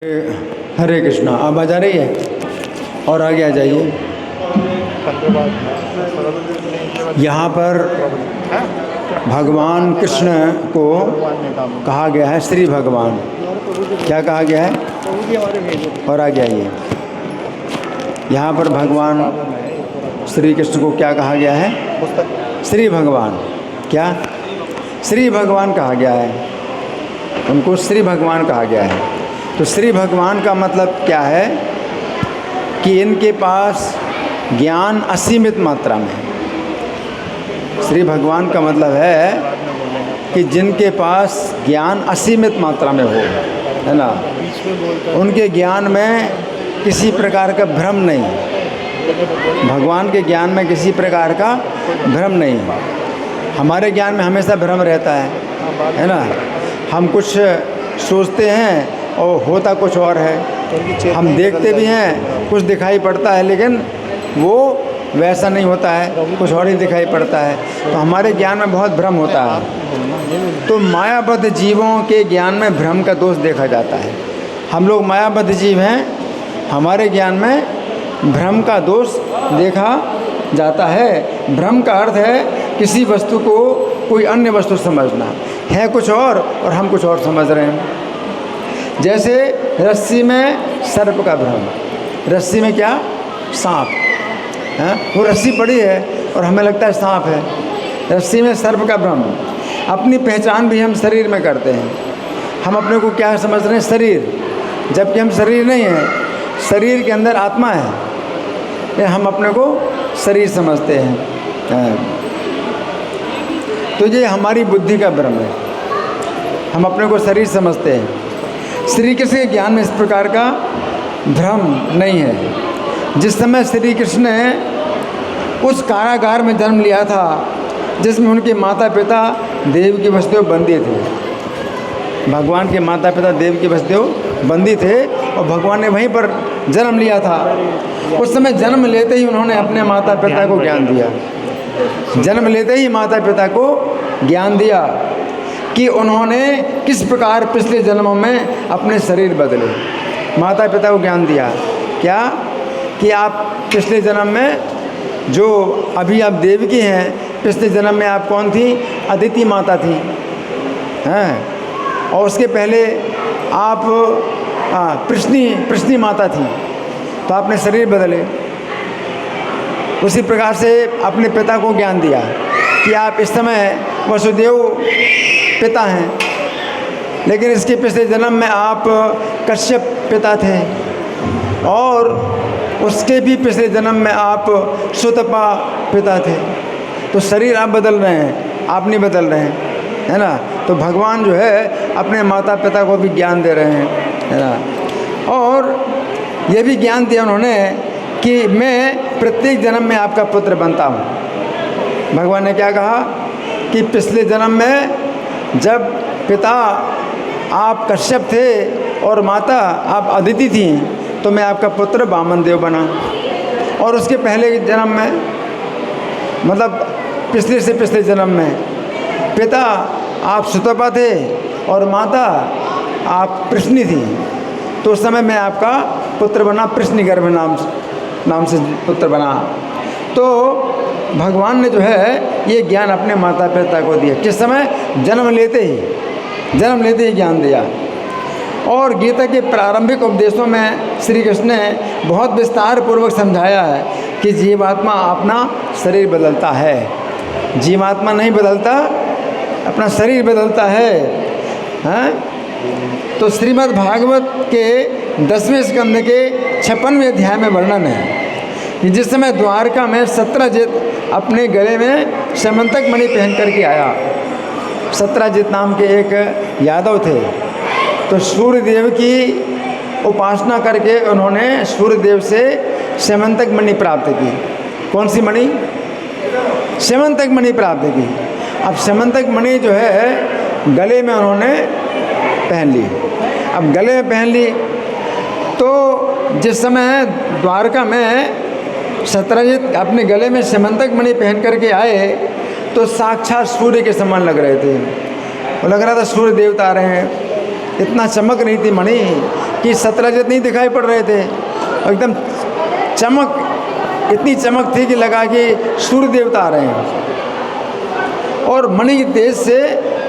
हरे कृष्णा। आवाज़ आ रही है? और आगे आ जाइए। यहाँ पर भगवान कृष्ण को कहा गया है श्री भगवान। क्या कहा गया है? और आगे आइए। यहाँ पर भगवान श्री कृष्ण को क्या कहा गया है? श्री भगवान। क्या? श्री भगवान कहा गया है। उनको श्री भगवान कहा गया है। तो श्री भगवान का मतलब क्या है कि इनके पास ज्ञान असीमित मात्रा में है। श्री भगवान का मतलब है कि जिनके पास ज्ञान असीमित मात्रा में हो, है ना, उनके ज्ञान में किसी प्रकार का भ्रम नहीं है। भगवान के ज्ञान में किसी प्रकार का भ्रम नहीं है। हमारे ज्ञान में हमेशा भ्रम रहता है ना। हम कुछ सोचते हैं और होता कुछ और है। हम देखते भी हैं, कुछ दिखाई पड़ता है, लेकिन वो वैसा नहीं होता है, कुछ और ही दिखाई पड़ता है। तो हमारे ज्ञान में बहुत भ्रम होता है। तो मायाबद्ध जीवों के ज्ञान में भ्रम का दोष देखा जाता है। हम लोग मायाबद्ध जीव हैं, हमारे ज्ञान में भ्रम का दोष देखा जाता है। भ्रम का अर्थ है किसी वस्तु को कोई अन्य वस्तु समझना है, कुछ और हम कुछ और समझ रहे हैं। जैसे रस्सी में सर्प का भ्रम। रस्सी में क्या? सांप है। वो रस्सी पड़ी है और हमें लगता है सांप है। रस्सी में सर्प का भ्रम। अपनी पहचान भी हम शरीर में करते हैं। हम अपने को क्या समझ रहे हैं? शरीर, जबकि हम शरीर नहीं हैं। शरीर के अंदर आत्मा है, हम अपने को शरीर समझते हैं। तो ये हमारी बुद्धि का भ्रम है। हम अपने को शरीर समझते हैं। श्री कृष्ण के ज्ञान में इस प्रकार का भ्रम नहीं है। जिस समय श्री कृष्ण ने उस कारागार में जन्म लिया था जिसमें उनके माता पिता देव की वसुदेव बंदी थे। भगवान के माता पिता देव की वसुदेव बंदी थे और भगवान ने वहीं पर जन्म लिया था। उस समय जन्म लेते ही उन्होंने अपने माता पिता को ज्ञान दिया। जन्म लेते ही माता पिता को ज्ञान दिया कि उन्होंने किस प्रकार पिछले जन्मों में अपने शरीर बदले। माता पिता को ज्ञान दिया क्या? कि आप पिछले जन्म में, जो अभी आप देवकी हैं, पिछले जन्म में आप कौन थी? अदिति माता थी, हैं। और उसके पहले आप प्रश्नी माता थी। तो आपने शरीर बदले। उसी प्रकार से अपने पिता को ज्ञान दिया कि आप इस समय वसुदेव पिता हैं, लेकिन इसके पिछले जन्म में आप कश्यप पिता थे, और उसके भी पिछले जन्म में आप सुतपा पिता थे। तो शरीर आप बदल रहे हैं, आप नहीं बदल रहे हैं, है ना। तो भगवान जो है अपने माता पिता को भी ज्ञान दे रहे हैं, है ना। और ये भी ज्ञान दिया उन्होंने कि मैं प्रत्येक जन्म में आपका पुत्र बनता हूँ। भगवान ने क्या कहा कि पिछले जन्म में जब पिता आप कश्यप थे और माता आप अदिति थी, तो मैं आपका पुत्र वामन देव बना। और उसके पहले जन्म में, मतलब पिछले से पिछले जन्म में, पिता आप सुतपा थे और माता आप प्रश्नी थी। तो उस समय मैं आपका पुत्र बना, प्रश्निगर्भ नाम से पुत्र बना। तो भगवान ने जो है ये ज्ञान अपने माता पिता को दिया। किस समय? जन्म लेते ही ज्ञान दिया। और गीता के प्रारंभिक उपदेशों में श्री कृष्ण ने बहुत विस्तार पूर्वक समझाया है कि जीवात्मा अपना शरीर बदलता है। जीवात्मा नहीं बदलता, अपना शरीर बदलता है, हैं? तो श्रीमद् भागवत के 10वें स्कंद के 56वें अध्याय में वर्णन है कि जिस समय द्वारका में सत्यजित अपने गले में समंतक मणि पहन करके आया। सत्यजित नाम के एक यादव थे। तो सूर्यदेव की उपासना करके उन्होंने सूर्यदेव से समंतक मणि प्राप्त की। कौन सी मणि? समंतक मणि प्राप्त की। अब समंतक मणि जो है गले में उन्होंने पहन ली। अब गले में पहन ली तो जिस समय द्वारका में सत्यजित अपने गले में समंतक मणि पहन करके आए तो साक्षात सूर्य के समान लग रहे थे। वो लग रहा था सूर्य देवता आ रहे हैं। इतना चमक रही थी मणि कि सतलज नहीं दिखाई पड़ रहे थे, एकदम चमक, इतनी चमक थी कि लगा कि सूर्य देवता आ रहे हैं, और मणि के तेज से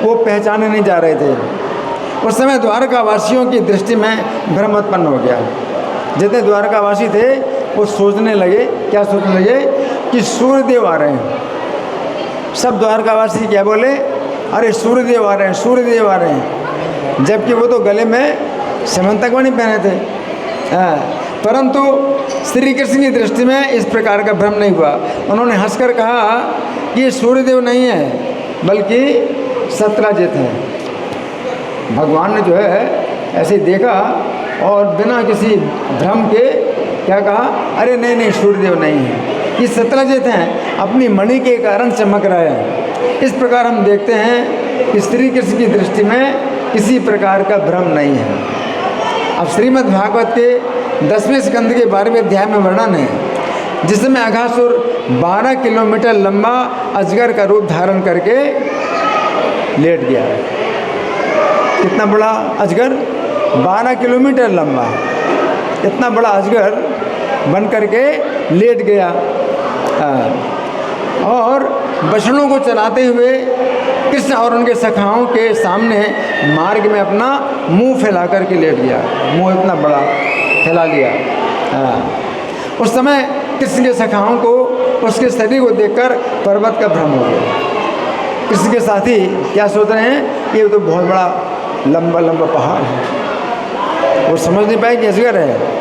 वो पहचाने नहीं जा रहे थे। उस समय द्वारकावासियों की दृष्टि में भ्रम उत्पन्न हो गया। जितने द्वारकावासी थे वो सोचने लगे, क्या सोचने लगे कि सूर्यदेव आ रहे हैं। सब द्वारकावासी क्या बोले, अरे सूर्यदेव आ रहे हैं, सूर्यदेव आ रहे हैं, जबकि वो तो गले में समंतकमणि पहने थे। परंतु श्री कृष्ण की दृष्टि में इस प्रकार का भ्रम नहीं हुआ। उन्होंने हंसकर कहा कि ये सूर्यदेव नहीं है बल्कि सत्यजित हैं। भगवान ने जो है ऐसे देखा और बिना किसी भ्रम के क्या कहा, अरे नहीं नहीं सूर्यदेव नहीं है, ये सत्यजित हैं, अपनी मणि के कारण चमक रहे हैं। इस प्रकार हम देखते हैं कि श्री कृष्ण की दृष्टि में किसी प्रकार का भ्रम नहीं है। अब श्रीमद् भागवत के 10वें स्कंद के 12वें अध्याय में वर्णन है, जिसमें अघासुर 12 किलोमीटर लंबा अजगर का रूप धारण करके लेट गया। कितना बड़ा अजगर, 12 किलोमीटर लंबा, इतना बड़ा अजगर बन करके लेट गया। और बछड़ों को चलाते हुए कृष्ण और उनके सखाओं के सामने मार्ग में अपना मुंह फैला करके लेट गया। मुंह इतना बड़ा फैला लिया। उस समय कृष्ण के सखाओं को उसके शरीर को देखकर पर्वत का भ्रम हो गया। कृष्ण के साथी क्या सोच रहे हैं, ये तो बहुत बड़ा लंबा लंबा पहाड़ है। वो समझ नहीं पाए कि अजगर है।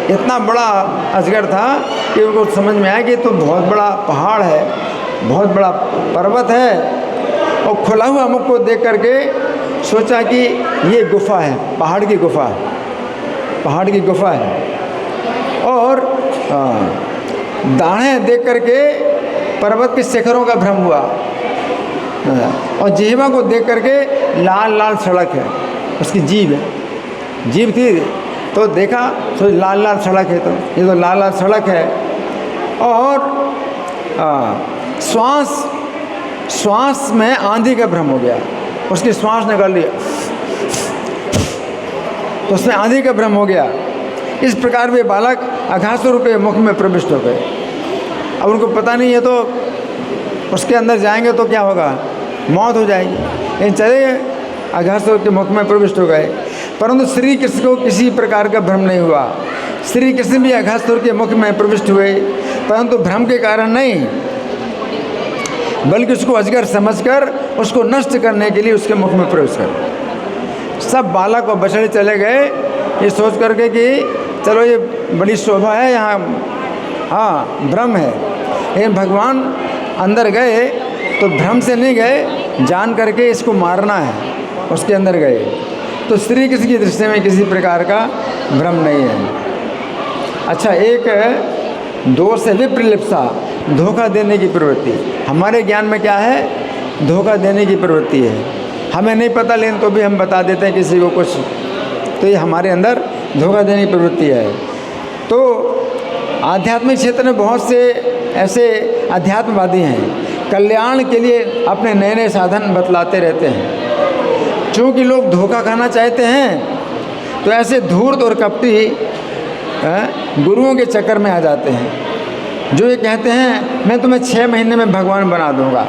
इतना बड़ा अजगर था कि उनको समझ में आया कि तो बहुत बड़ा पहाड़ है, बहुत बड़ा पर्वत है। और खुला हुआ मुख को देख करके सोचा कि ये गुफा है, पहाड़ की गुफा है, पहाड़ की गुफा है। और दाढ़ें देख करके पर्वत के शिखरों का भ्रम हुआ। और जिह्वा को देख करके लाल लाल सड़क है, उसकी जीभ है, जीभ थी तो देखा तो लाल लाल सड़क है, तो ये तो लाल लाल सड़क है। और श्वास में आंधी का भ्रम हो गया, उसकी श्वास निकाल लिया तो उसमें आंधी का भ्रम हो गया। इस प्रकार वे बालक अघासुर के मुख में प्रविष्ट हो गए। अब उनको पता नहीं है तो उसके अंदर जाएंगे तो क्या होगा, मौत हो जाएगी, लेकिन चले गए, अघासुर के मुख में प्रविष्ट हो गए। परंतु श्री कृष्ण को किसी प्रकार का भ्रम नहीं हुआ। श्री कृष्ण भी अघासुर के मुख में प्रविष्ट हुए, परंतु भ्रम के कारण नहीं, बल्कि उसको अजगर समझकर उसको नष्ट करने के लिए उसके मुख में प्रवेश कर। सब बालक और बछड़े चले गए ये सोच करके कि चलो ये बड़ी शोभा है यहाँ, हाँ भ्रम है। लेकिन भगवान अंदर गए तो भ्रम से नहीं गए, जान करके इसको मारना है, उसके अंदर गए। तो श्री कृष्ण की दृष्टि में किसी प्रकार का भ्रम नहीं है। अच्छा, एक दोष है विप्रलिप्सा, धोखा देने की प्रवृत्ति। हमारे ज्ञान में क्या है, धोखा देने की प्रवृत्ति है। हमें नहीं पता लेकिन तो भी हम बता देते हैं किसी को कुछ, तो ये हमारे अंदर धोखा देने की प्रवृत्ति है। तो आध्यात्मिक क्षेत्र में बहुत से ऐसे अध्यात्मवादी हैं, कल्याण के लिए अपने नए नए साधन बतलाते रहते हैं। चूँकि लोग धोखा खाना चाहते हैं तो ऐसे धूर्त और कपटी गुरुओं के चक्कर में आ जाते हैं, जो ये कहते हैं मैं तुम्हें 6 महीने में भगवान बना दूंगा।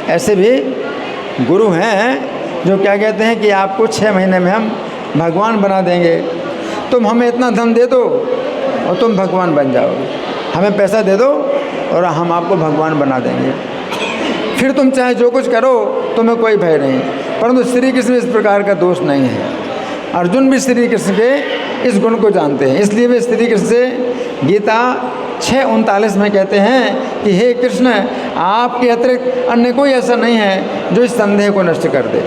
ऐसे भी गुरु हैं जो क्या कहते हैं कि आपको 6 महीने में हम भगवान बना देंगे, तुम हमें इतना धन दे दो और तुम भगवान बन जाओगे, हमें पैसा दे दो और हम आपको भगवान बना देंगे, फिर तुम चाहे जो कुछ करो तुम्हें कोई भय नहीं। परंतु श्री कृष्ण में इस प्रकार का दोष नहीं है। अर्जुन भी श्री कृष्ण के इस गुण को जानते हैं, इसलिए वे श्री कृष्ण से गीता 6:39 में कहते हैं कि हे कृष्ण, आपके अतिरिक्त अन्य कोई ऐसा नहीं है जो इस संदेह को नष्ट कर दे।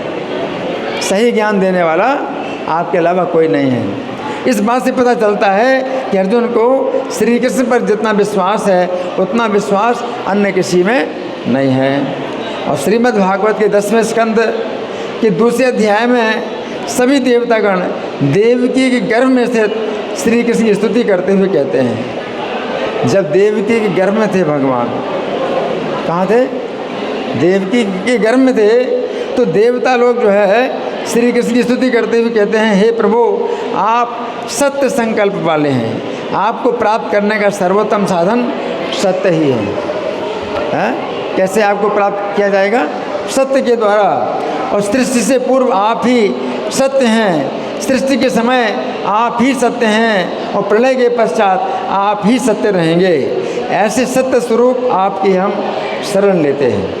सही ज्ञान देने वाला आपके अलावा कोई नहीं है। इस बात से पता चलता है कि अर्जुन को श्री कृष्ण पर जितना विश्वास है उतना विश्वास अन्य किसी में नहीं है। और श्रीमद् भागवत के 10वें स्कंद के 2 अध्याय में सभी देवतागण देवकी के गर्भ में स्थित श्री कृष्ण की स्तुति करते हुए कहते हैं, जब देवकी के गर्भ में थे भगवान, कहाँ थे, देवकी के गर्भ में थे, तो देवता लोग जो है श्री कृष्ण की स्तुति करते हुए कहते हैं, हे प्रभु, आप सत्य संकल्प वाले हैं, आपको प्राप्त करने का सर्वोत्तम साधन सत्य ही है। कैसे आपको प्राप्त किया जाएगा? सत्य के द्वारा। और सृष्टि से पूर्व आप ही सत्य हैं, सृष्टि के समय आप ही सत्य हैं, और प्रलय के पश्चात आप ही सत्य रहेंगे। ऐसे सत्य स्वरूप आपकी हम शरण लेते हैं।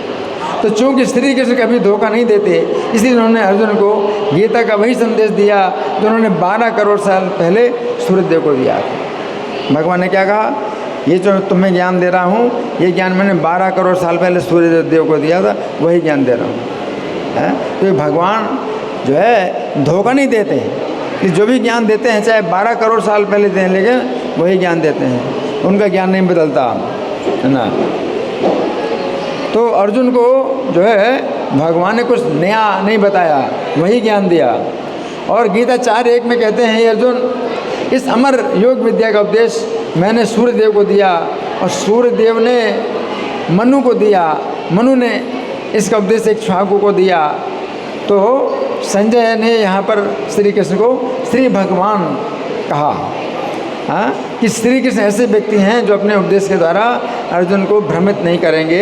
तो चूँकि श्री कृष्ण कभी धोखा नहीं देते, इसलिए उन्होंने अर्जुन को गीता का वही संदेश दिया जो उन्होंने 12 करोड़ साल पहले सूर्यदेव को दिया था। भगवान ने क्या कहा? ये जो तुम्हें ज्ञान दे रहा हूँ, ये ज्ञान मैंने 12 करोड़ साल पहले सूर्यदेव को दिया था, वही ज्ञान दे रहा हूँ। तो भगवान जो है धोखा नहीं देते, कि जो भी ज्ञान देते हैं चाहे 12 करोड़ साल पहले दें, लेकिन वही ज्ञान देते हैं, उनका ज्ञान नहीं बदलता, है ना। तो अर्जुन को जो है भगवान ने कुछ नया नहीं बताया, वही ज्ञान दिया। और गीता 4:1 में कहते हैं, हे अर्जुन, इस अमर योग विद्या का उपदेश मैंने सूर्यदेव को दिया, और सूर्यदेव ने मनु को दिया, मनु ने इसका उपदेश इक्ष्वाकु को दिया। तो संजय ने यहाँ पर श्री कृष्ण को श्री भगवान कहा, कि श्री कृष्ण ऐसे व्यक्ति हैं जो अपने उपदेश के द्वारा अर्जुन को भ्रमित नहीं करेंगे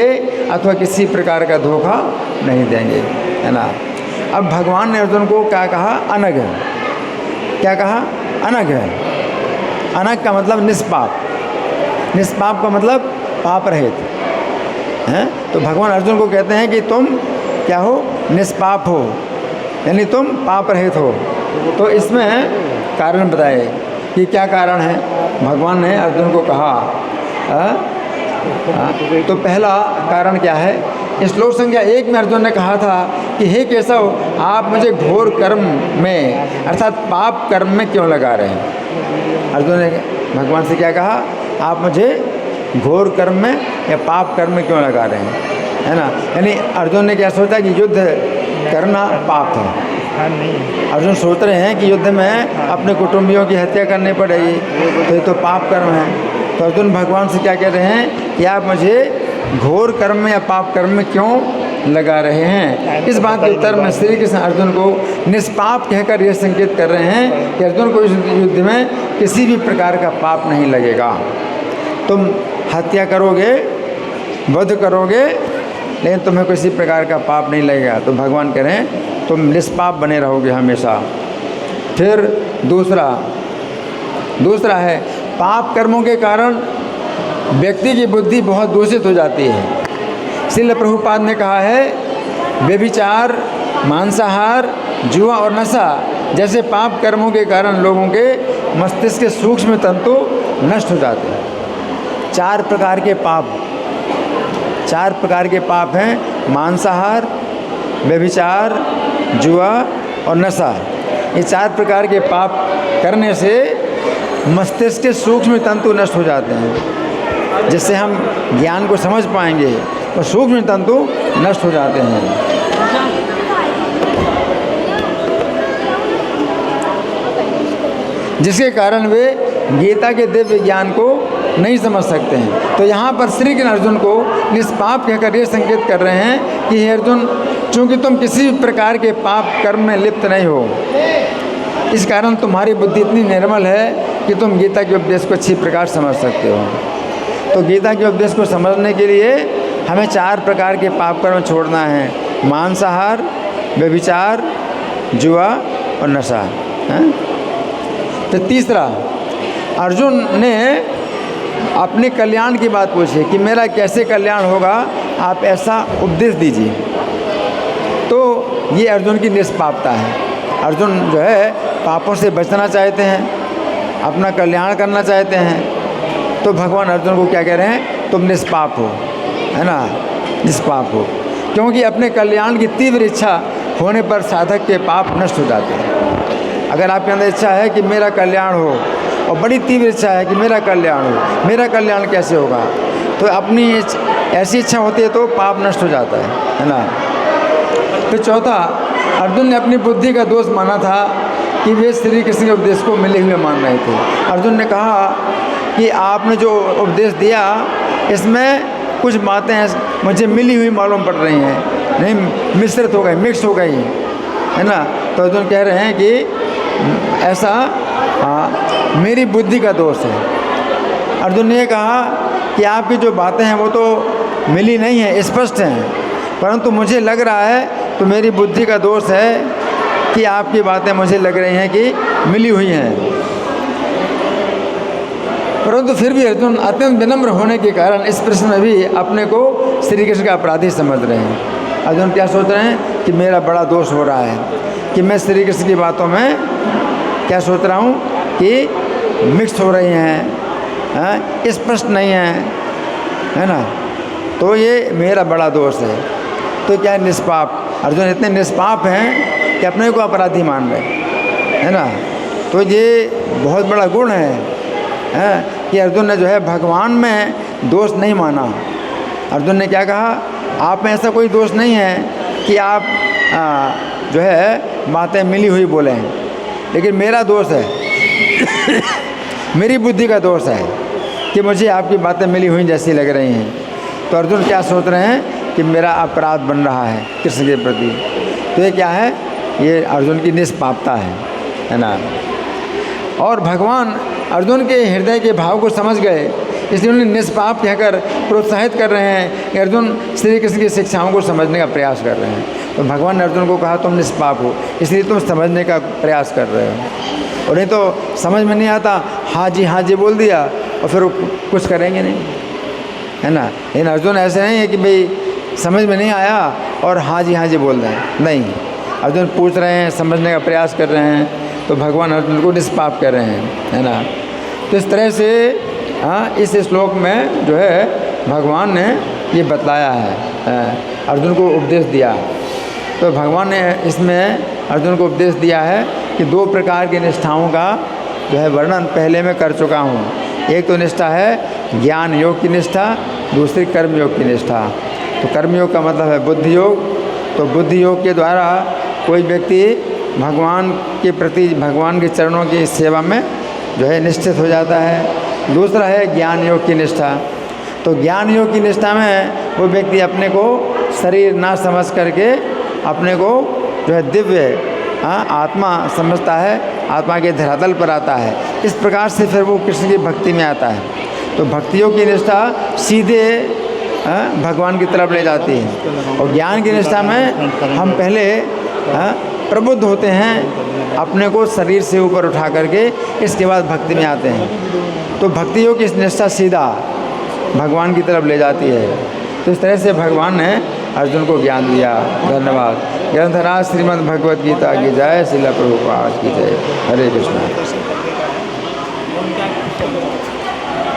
अथवा किसी प्रकार का धोखा नहीं देंगे, है ना। अब भगवान ने अर्जुन को क्या कहा? अनग है। क्या कहा? अनग है। अनग का मतलब निष्पाप, निष्पाप का मतलब पाप रहित हैं। तो भगवान अर्जुन को कहते हैं कि तुम क्या हो? निष्पाप हो, यानी तुम पाप रहित हो। तो इसमें कारण बताए कि क्या कारण है। भगवान ने अर्जुन को कहा, तो पहला कारण क्या है? श्लोक संख्या 1 में अर्जुन ने कहा था कि हे केशव, आप मुझे घोर कर्म में अर्थात पाप कर्म में क्यों लगा रहे हैं? अर्जुन ने भगवान से क्या कहा? आप मुझे घोर कर्म में या पाप कर्म में क्यों लगा रहे हैं, है ना। यानी अर्जुन ने क्या सोचा कि युद्ध करना पाप है। अर्जुन सोच रहे हैं कि युद्ध में अपने कुटुंबियों की हत्या करनी पड़ेगी, तो ये तो पाप कर्म है। तो अर्जुन भगवान से क्या कह रहे हैं कि आप मुझे घोर कर्म में या पाप कर्म में क्यों लगा रहे हैं? इस बात के उत्तर में श्री कृष्ण अर्जुन को निष्पाप कहकर यह संकेत कर रहे हैं कि अर्जुन को इस युद्ध में किसी भी प्रकार का पाप नहीं लगेगा। तुम हत्या करोगे, वध करोगे, लेकिन तुम्हें किसी प्रकार का पाप नहीं लगेगा। तो भगवान कह रहे हैं तुम निष्पाप बने रहोगे हमेशा। फिर दूसरा है, पाप कर्मों के कारण व्यक्ति की बुद्धि बहुत दूषित हो जाती है। श्रील प्रभुपाद ने कहा है, व्यभिचार, मांसाहार, जुआ और नशा जैसे पाप कर्मों के कारण लोगों के मस्तिष्क के सूक्ष्म तंतु नष्ट हो जाते हैं। 4 प्रकार के पाप हैं: मांसाहार, व्यभिचार, जुआ और नशा। ये 4 प्रकार के पाप करने से मस्तिष्क के सूक्ष्म तंतु नष्ट हो जाते हैं, जिससे हम ज्ञान को समझ पाएंगे, और सूक्ष्म तंतु नष्ट हो जाते हैं। जिसके कारण वे गीता के दिव्य ज्ञान को नहीं समझ सकते हैं। तो यहाँ पर श्री कृष्ण अर्जुन को निष्पाप कहकर ये संकेत कर रहे हैं कि हे अर्जुन, चूँकि तुम किसी भी प्रकार के पाप कर्म में लिप्त नहीं हो, इस कारण तुम्हारी बुद्धि इतनी निर्मल है कि तुम गीता के उपदेश को अच्छी प्रकार समझ सकते हो। तो गीता के उपदेश को समझने के लिए हमें 4 प्रकार के पाप कर्म छोड़ना है: मांसाहार, व्यभिचार, जुआ और नशा। तो तीसरा, अर्जुन ने अपने कल्याण की बात पूछी कि मेरा कैसे कल्याण होगा, आप ऐसा उपदेश दीजिए। तो ये अर्जुन की निष्पापता है। अर्जुन जो है पापों से बचना चाहते हैं, अपना कल्याण करना चाहते हैं। तो भगवान अर्जुन को क्या कह रहे हैं? तुम निष्पाप हो, है ना, निष्पाप हो। क्योंकि अपने कल्याण की तीव्र इच्छा होने पर साधक के पाप नष्ट हो जाते हैं। अगर आपके अंदर इच्छा है कि मेरा कल्याण हो, और बड़ी तीव्र इच्छा है कि मेरा कल्याण हो, मेरा कल्याण कैसे होगा, तो अपनी ऐसी इच्छा होती है तो पाप नष्ट हो जाता है ना। फिर चौथा, अर्जुन ने अपनी बुद्धि का दोष माना था कि वे श्री कृष्ण के उपदेश को मिले हुए मान रहे थे। अर्जुन ने कहा कि आपने जो उपदेश दिया इसमें कुछ बातें मुझे मिली हुई मालूम पड़ रही हैं, नहीं मिश्रित हो गई, मिक्स हो गई, है ना। तो अर्जुन कह रहे हैं कि ऐसा मेरी बुद्धि का दोष है। अर्जुन ने कहा कि आपकी जो बातें हैं वो तो मिली नहीं है, स्पष्ट हैं, परंतु मुझे लग रहा है तो मेरी बुद्धि का दोष है कि आपकी बातें मुझे लग रही हैं कि मिली हुई हैं। परंतु फिर भी अर्जुन अत्यंत विनम्र होने के कारण इस प्रश्न में भी अपने को श्री कृष्ण का अपराधी समझ रहे हैं। अर्जुन क्या सोच रहे हैं कि मेरा बड़ा दोष हो रहा है कि मैं श्री कृष्ण की बातों में क्या सोच रहा हूँ कि मिक्स हो रही हैं, स्पष्ट नहीं है ना, तो ये मेरा बड़ा दोष है। तो क्या निष्पाप, अर्जुन इतने निष्पाप हैं कि अपने को अपराधी मान रहे है ना। तो ये बहुत बड़ा गुण है कि अर्जुन ने जो है भगवान में दोष नहीं माना। अर्जुन ने क्या कहा, आप में ऐसा कोई दोष नहीं है कि आप जो है बातें मिली हुई बोलें, लेकिन मेरा दोष है मेरी बुद्धि का दोष है कि मुझे आपकी बातें मिली हुई जैसी लग रही हैं। तो अर्जुन क्या सोच रहे हैं कि मेरा अपराध बन रहा है कृष्ण के प्रति। तो ये क्या है, ये अर्जुन की निष्पापता है ना। और भगवान अर्जुन के हृदय के भाव को समझ गए, इसलिए उन्हें निष्पाप कहकर प्रोत्साहित कर रहे हैं कि अर्जुन श्री कृष्ण की शिक्षाओं को समझने का प्रयास कर रहे हैं। तो भगवान ने अर्जुन को कहा तुम निष्पाप हो, इसलिए तुम समझने का प्रयास कर रहे हो। और नहीं तो समझ में नहीं आता, हाँ जी बोल दिया और फिर कुछ करेंगे नहीं, है ना। लेकिन अर्जुन ऐसे नहीं है कि भाई समझ में नहीं आया और हाँ जी बोल रहे हैं, नहीं। अर्जुन पूछ रहे हैं, समझने का प्रयास कर रहे हैं, तो भगवान अर्जुन को निष्पाप कर रहे हैं, है ना। तो इस तरह से इस श्लोक में जो है भगवान ने ये बतलाया है, अर्जुन को उपदेश दिया। तो भगवान ने इसमें अर्जुन को उपदेश दिया है कि 2 प्रकार की निष्ठाओं का जो है वर्णन पहले मैं कर चुका हूँ। एक तो निष्ठा है ज्ञान योग की निष्ठा, दूसरी कर्म योग की निष्ठा। तो कर्म योग का मतलब है बुद्धि योग। तो बुद्धि योग के द्वारा कोई व्यक्ति भगवान के प्रति, भगवान के चरणों की सेवा में जो है निश्चित हो जाता है। दूसरा है ज्ञान योग की निष्ठा। तो ज्ञान योग की निष्ठा में वो व्यक्ति अपने को शरीर ना समझ करके अपने को जो है दिव्य आत्मा समझता है, आत्मा के धरातल पर आता है। इस प्रकार से फिर वो कृष्ण की भक्ति में आता है। तो भक्ति योग की निष्ठा सीधे भगवान की तरफ ले जाती है। और ज्ञान की निष्ठा में हम पहले प्रबुद्ध होते हैं, अपने को शरीर से ऊपर उठा करके, इसके बाद भक्ति में आते हैं। तो भक्ति योग की निष्ठा सीधा भगवान की तरफ ले जाती है। तो इस तरह से भगवान ने अर्जुन को ज्ञान दिया। धन्यवाद। ग्रंथराज श्रीमद् भगवद गीता की जय, श्रील प्रभुपाद की जय। हरे कृष्ण।